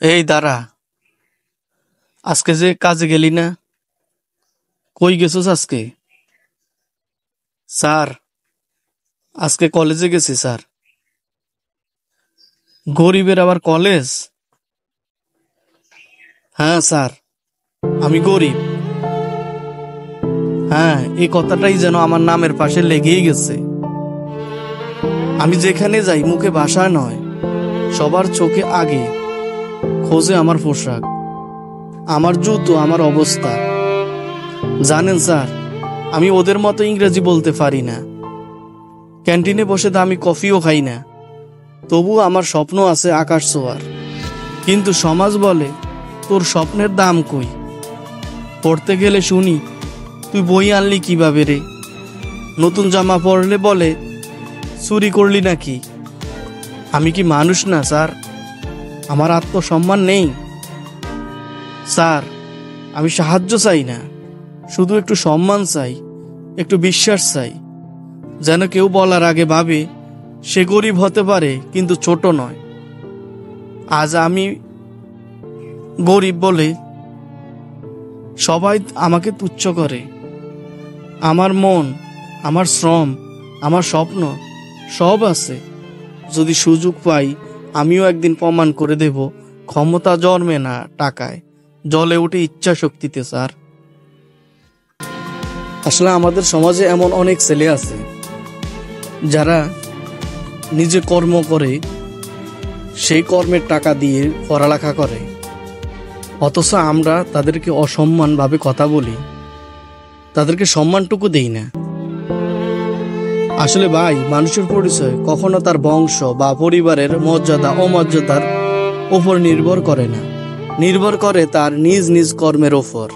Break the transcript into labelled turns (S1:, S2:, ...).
S1: এই দাঁড়া, আজকে যে কাজে গেলি না, কই গেছিস আজকে? স্যার, আজকে কলেজে গেছি স্যার। গরিবের আবার কলেজ? হ্যাঁ স্যার, আমি গরিব। হ্যাঁ, এই কথাটাই যেন আমার নামের পাশে লেগেই গেছে। আমি যেখানে যাই মুখে ভাষা নয়, সবার চোখে আগে খোঁজে আমার পোশাক, আমার জুতো, আমার অবস্থা। জানেন স্যার, আমি ওদের মতো ইংরেজি বলতে পারি না, ক্যান্টিনে বসে দামি কফিও খাই না, তবু আমার স্বপ্ন আছে আকাশ ছোঁয়ার। কিন্তু সমাজ বলে, তোর স্বপ্নের দাম কই? পড়তে গেলে শুনি, তুই বই আনলি কিভাবে রে? নতুন জামা পরলে বলে, চুরি করলি নাকি? আমি কি মানুষ না স্যার? আমার আত্মসম্মান নেই? স্যার, আমি সাহায্য চাই না, শুধু একটু সম্মান চাই, একটু বিশ্বাস চাই, যেন কেউ বলার আগে ভাবে সে গরিব হতে পারে কিন্তু ছোট নয়। আজ আমি গরিব বলে সবাই আমাকে তুচ্ছ করে। আমার মন, আমার শ্রম, আমার স্বপ্ন সব আছে। যদি সুযোগ পাই, আমিও একদিন প্রমাণ করে দেব, ক্ষমতা জন্মে না টাকায়, জ্বলে ওঠে ইচ্ছা শক্তিতে স্যার। আসলে আমাদের সমাজে এমন অনেক ছেলে আছে যারা নিজে কর্ম করে, সেই কর্মের টাকা দিয়ে পড়ালেখা করে, অথচ আমরা তাদেরকে অসম্মানভাবে কথা বলি, তাদেরকে সম্মানটুকু দেই না। আসলে ভাই, মানুষের পরিচয় কখনো তার বংশ বা পরিবারের মর্যাদা অমর্যাদার ওপর নির্ভর করে না, নির্ভর করে তার নিজ নিজ কর্মের ওপর।